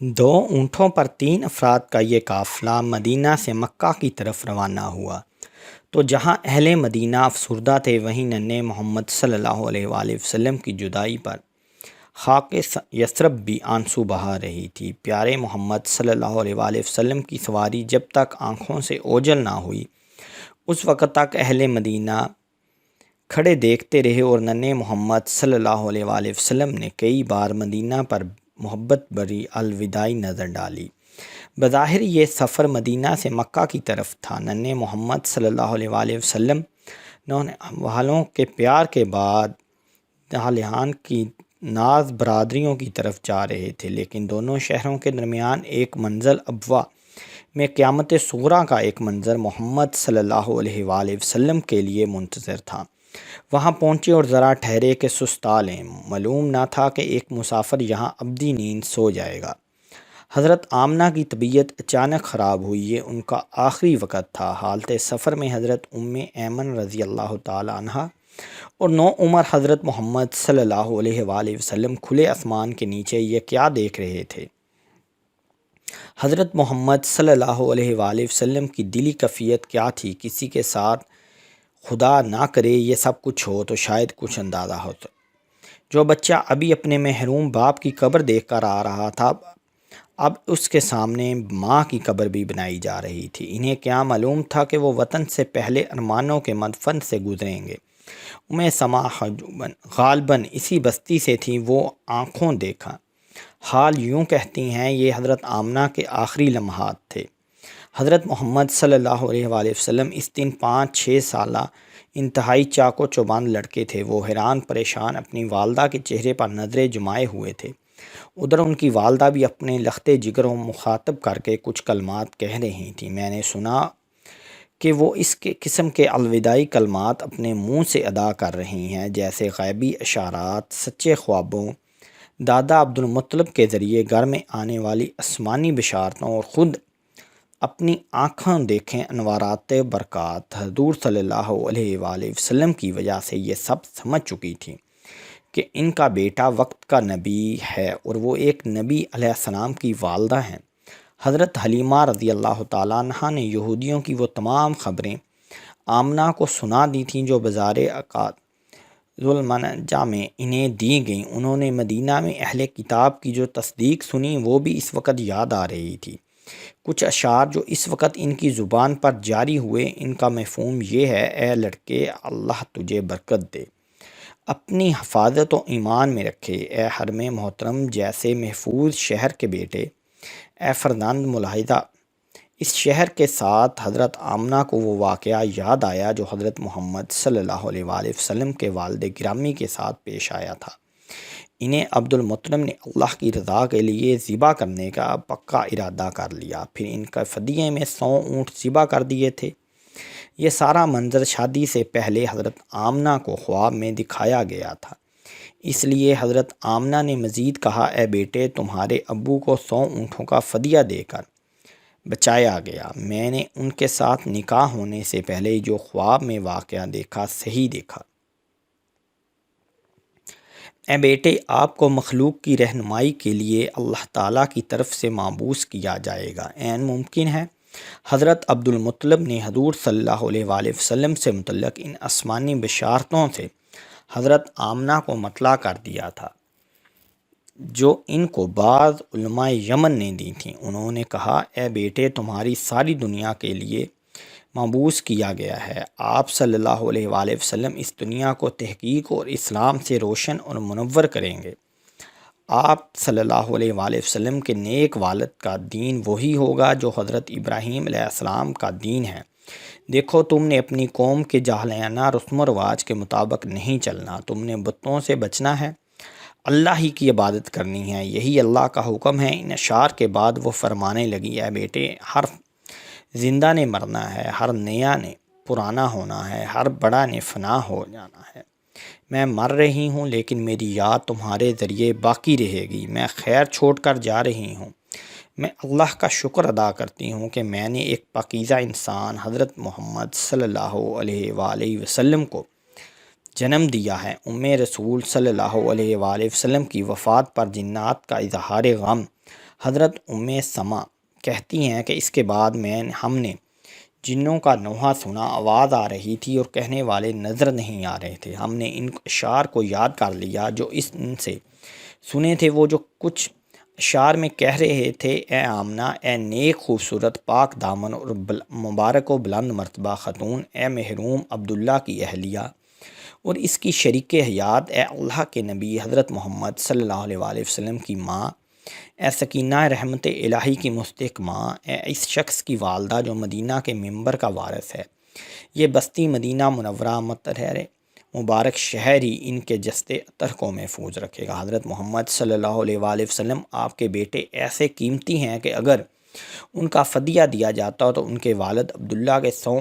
دو اونٹوں پر 3 افراد کا یہ قافلہ مدینہ سے مکہ کی طرف روانہ ہوا تو جہاں اہل مدینہ افسردہ تھے، وہیں ننھے محمد صلی اللہ علیہ وآلہ وسلم کی جدائی پر خاک یثرب بھی آنسو بہا رہی تھی۔ پیارے محمد صلی اللہ علیہ وآلہ وسلم کی سواری جب تک آنکھوں سے اوجھل نہ ہوئی، اس وقت تک اہل مدینہ کھڑے دیکھتے رہے، اور ننھے محمد صلی اللہ علیہ وآلہ وسلم نے کئی بار مدینہ پر محبت بھری الوداعی نظر ڈالی۔ بظاہر یہ سفر مدینہ سے مکہ کی طرف تھا۔ ننھے محمد صلی اللہ علیہ وآلہ وسلم والوں کے پیار کے بعد دہلیان کی ناز برادریوں کی طرف جا رہے تھے، لیکن دونوں شہروں کے درمیان ایک منزل ابوا میں قیامت صغریٰ کا ایک منظر محمد صلی اللہ علیہ وآلہ وسلم کے لیے منتظر تھا۔ وہاں پہنچے اور ذرا ٹھہرے کہ سستا لیں، معلوم نہ تھا کہ ایک مسافر یہاں ابدی نیند سو جائے گا۔ حضرت آمنہ کی طبیعت اچانک خراب ہوئی، یہ ان کا آخری وقت تھا۔ حالت سفر میں حضرت ام ایمن رضی اللہ تعالی عنہ اور نوعمر حضرت محمد صلی اللہ علیہ وآلہ وسلم کھلے آسمان کے نیچے یہ کیا دیکھ رہے تھے؟ حضرت محمد صلی اللہ علیہ وآلہ وسلم کی دلی کیفیت کیا تھی؟ کسی کے ساتھ خدا نہ کرے یہ سب کچھ ہو تو شاید کچھ اندازہ ہو۔ جو بچہ ابھی اپنے محروم باپ کی قبر دیکھ کر آ رہا تھا، اب اس کے سامنے ماں کی قبر بھی بنائی جا رہی تھی۔ انہیں کیا معلوم تھا کہ وہ وطن سے پہلے ارمانوں کے مدفن سے گزریں گے۔ سما غالباً اسی بستی سے تھی، وہ آنکھوں دیکھا حال یوں کہتی ہیں یہ حضرت آمنہ کے آخری لمحات تھے۔ حضرت محمد صلی اللہ علیہ وآلہ وسلم اس دن 5-6 سالہ انتہائی چاق و چوبند لڑکے تھے۔ وہ حیران پریشان اپنی والدہ کے چہرے پر نظریں جمائے ہوئے تھے۔ ادھر ان کی والدہ بھی اپنے لخت جگر کو مخاطب کر کے کچھ کلمات کہہ رہی تھیں۔ میں نے سنا کہ وہ اس قسم کے الوداعی کلمات اپنے منہ سے ادا کر رہی ہیں، جیسے غیبی اشارات، سچے خوابوں، دادا عبدالمطلب کے ذریعے گھر میں آنے والی آسمانی بشارتوں، اور خود اپنی آنکھوں دیکھیں انوارات برکات۔ حضور صلی اللہ علیہ وآلہ وسلم کی وجہ سے یہ سب سمجھ چکی تھی کہ ان کا بیٹا وقت کا نبی ہے، اور وہ ایک نبی علیہ السلام کی والدہ ہیں۔ حضرت حلیمہ رضی اللہ تعالیٰ عنہ نے یہودیوں کی وہ تمام خبریں آمنہ کو سنا دی تھیں جو بازار ذوالمنجہ میں انہیں دی گئیں۔ انہوں نے مدینہ میں اہل کتاب کی جو تصدیق سنی وہ بھی اس وقت یاد آ رہی تھی۔ کچھ اشعار جو اس وقت ان کی زبان پر جاری ہوئے، ان کا مفہوم یہ ہے: اے لڑکے، اللہ تجھے برکت دے، اپنی حفاظت و ایمان میں رکھے۔ اے حرم محترم جیسے محفوظ شہر کے بیٹے، اے فرزند ملاحظہ۔ اس شہر کے ساتھ حضرت آمنہ کو وہ واقعہ یاد آیا جو حضرت محمد صلی اللہ علیہ وآلہ وسلم کے والد گرامی کے ساتھ پیش آیا تھا۔ انہیں عبدالمطلب نے اللہ کی رضا کے لیے ذبح کرنے کا پکا ارادہ کر لیا، پھر ان کے فدیے میں 100 اونٹ ذبح کر دیے تھے۔ یہ سارا منظر شادی سے پہلے حضرت آمنہ کو خواب میں دکھایا گیا تھا۔ اس لیے حضرت آمنہ نے مزید کہا: اے بیٹے، تمہارے ابو کو 100 اونٹوں کا فدیہ دے کر بچایا گیا۔ میں نے ان کے ساتھ نکاح ہونے سے پہلے جو خواب میں واقعہ دیکھا، صحیح دیکھا۔ اے بیٹے، آپ کو مخلوق کی رہنمائی کے لیے اللہ تعالیٰ کی طرف سے مابعوث کیا جائے گا۔ عین ممکن ہے حضرت عبدالمطلب نے حضور صلی اللہ علیہ وآلہ وسلم سے متعلق ان آسمانی بشارتوں سے حضرت آمنہ کو مطلع کر دیا تھا جو ان کو بعض علماء یمن نے دی تھیں۔ انہوں نے کہا: اے بیٹے، تمہاری ساری دنیا کے لیے مبعوث کیا گیا ہے۔ آپ صلی اللہ علیہ وآلہ وسلم اس دنیا کو تحقیق اور اسلام سے روشن اور منور کریں گے۔ آپ صلی اللہ علیہ وآلہ وسلم کے نیک والد کا دین وہی ہوگا جو حضرت ابراہیم علیہ السلام کا دین ہے۔ دیکھو، تم نے اپنی قوم کے جاہلانہ رسم و رواج کے مطابق نہیں چلنا، تم نے بتوں سے بچنا ہے، اللہ ہی کی عبادت کرنی ہے، یہی اللہ کا حکم ہے۔ ان اشعار کے بعد وہ فرمانے لگی: اے بیٹے، ہر زندہ نے مرنا ہے، ہر نیا نے پرانا ہونا ہے، ہر بڑا نے فنا ہو جانا ہے۔ میں مر رہی ہوں لیکن میری یاد تمہارے ذریعے باقی رہے گی۔ میں خیر چھوڑ کر جا رہی ہوں۔ میں اللہ کا شکر ادا کرتی ہوں کہ میں نے ایک پاکیزہ انسان حضرت محمد صلی اللہ علیہ وآلہ وسلم کو جنم دیا ہے۔ رسول صلی اللہ علیہ وآلہ وسلم کی وفات پر جنات کا اظہار غم حضرت سما کہتی ہیں کہ اس کے بعد ہم نے جنوں کا نوحہ سنا، آواز آ رہی تھی اور کہنے والے نظر نہیں آ رہے تھے۔ ہم نے ان اشعار کو یاد کر لیا جو ان سے سنے تھے۔ وہ جو کچھ اشعار میں کہہ رہے تھے: اے آمنہ، اے نیک خوبصورت پاک دامن اور مبارک و بلند مرتبہ خاتون، اے محروم عبداللہ کی اہلیہ اور اس کی شریک حیات، اے اللہ کے نبی حضرت محمد صلی اللہ علیہ وآلہ وسلم کی ماں، اے سکینہ رحمت الہی کی مستحق ماں، اے اس شخص کی والدہ جو مدینہ کے منبر کا وارث ہے، یہ بستی مدینہ منورہ مطہر مبارک شہر ہی ان کے جسد اطہر کو محفوظ رکھے گا۔ حضرت محمد صلی اللہ علیہ وآلہ وسلم آپ کے بیٹے ایسے قیمتی ہیں کہ اگر ان کا فدیہ دیا جاتا تو ان کے والد عبداللہ کے 100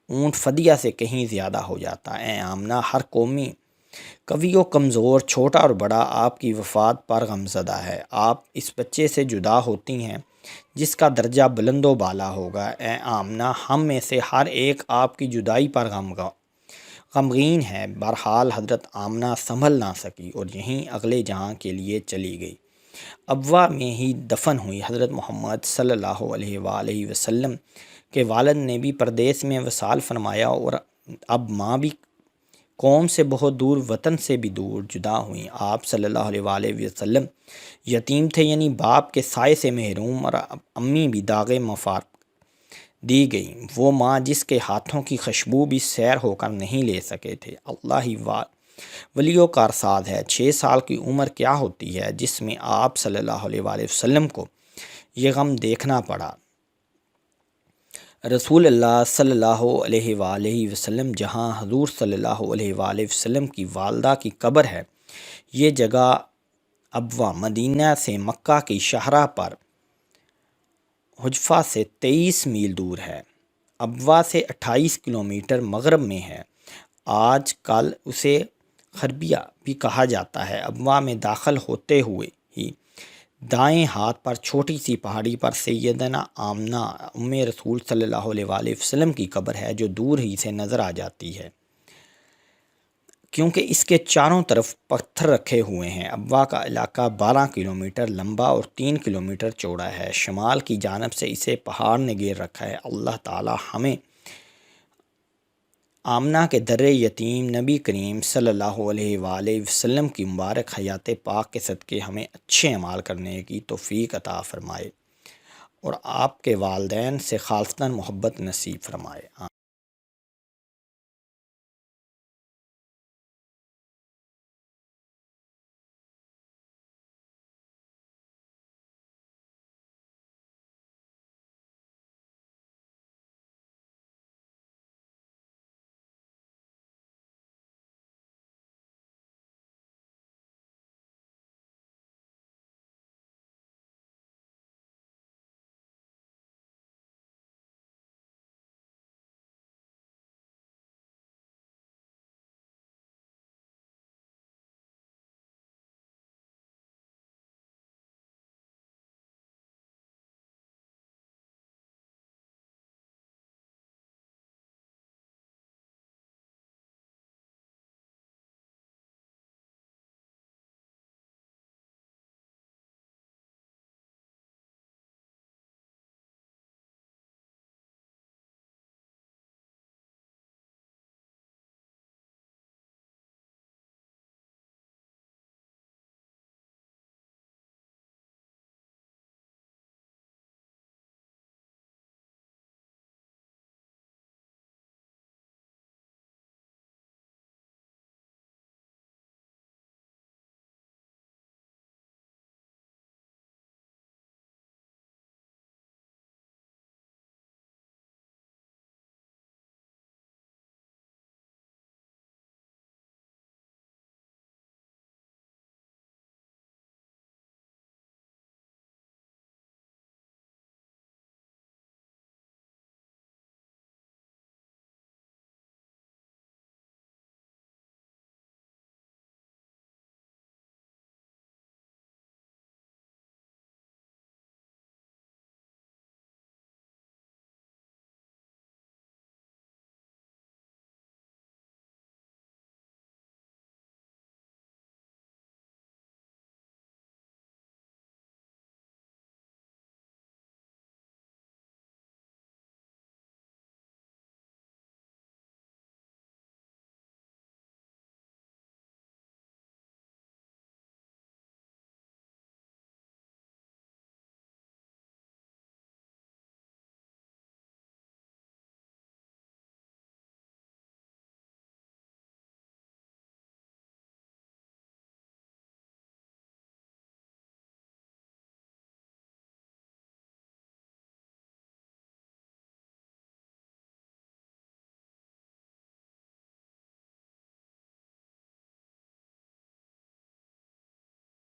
اونٹ فدیہ سے کہیں زیادہ ہو جاتا۔ اے آمنہ، ہر قومی قوی و کمزور، چھوٹا اور بڑا آپ کی وفات پر غمزدہ ہے۔ آپ اس بچے سے جدا ہوتی ہیں جس کا درجہ بلند و بالا ہوگا۔ اے آمنہ، ہم میں سے ہر ایک آپ کی جدائی پر غمگین ہے۔ بہرحال حضرت آمنہ سنبھل نہ سکی اور یہیں اگلے جہاں کے لیے چلی گئی، ابوا میں ہی دفن ہوئی۔ حضرت محمد صلی اللہ علیہ وآلہ وسلم کے والد نے بھی پردیس میں وصال فرمایا اور اب ماں بھی قوم سے بہت دور، وطن سے بھی دور جدا ہوئیں۔ آپ صلی اللہ علیہ وآلہ وسلم یتیم تھے، یعنی باپ کے سائے سے محروم، اور امی بھی داغ مفارق دی گئیں، وہ ماں جس کے ہاتھوں کی خوشبو بھی سیر ہو کر نہیں لے سکے تھے۔ اللہ ہی ولیوں کا ارشاد ہے: 6 سال کی عمر کیا ہوتی ہے جس میں آپ صلی اللہ علیہ وآلہ وسلم کو یہ غم دیکھنا پڑا۔ رسول اللہ صلی اللہ علیہ وآلہ وسلم جہاں حضور صلی اللہ علیہ وآلہ وسلم کی والدہ کی قبر ہے، یہ جگہ ابوا مدینہ سے مکہ کی شاہراہ پر حجفہ سے 23 میل دور ہے۔ ابوا سے 28 کلومیٹر مغرب میں ہے۔ آج کل اسے خربیہ بھی کہا جاتا ہے۔ ابوا میں داخل ہوتے ہوئے ہی دائیں ہاتھ پر چھوٹی سی پہاڑی پر سیدنا آمنہ ام رسول صلی اللہ علیہ وآلہ وسلم کی قبر ہے، جو دور ہی سے نظر آ جاتی ہے کیونکہ اس کے چاروں طرف پتھر رکھے ہوئے ہیں۔ ابوا کا علاقہ 12 کلومیٹر لمبا اور 3 کلومیٹر چوڑا ہے۔ شمال کی جانب سے اسے پہاڑ نے گھیر رکھا ہے۔ اللہ تعالی ہمیں آمنہ کے در یتیم نبی کریم صلی اللہ علیہ وآلہ وسلم کی مبارک حیات پاک کے صدقے ہمیں اچھے اعمال کرنے کی توفیق عطا فرمائے اور آپ کے والدین سے خالصتاً محبت نصیب فرمائے۔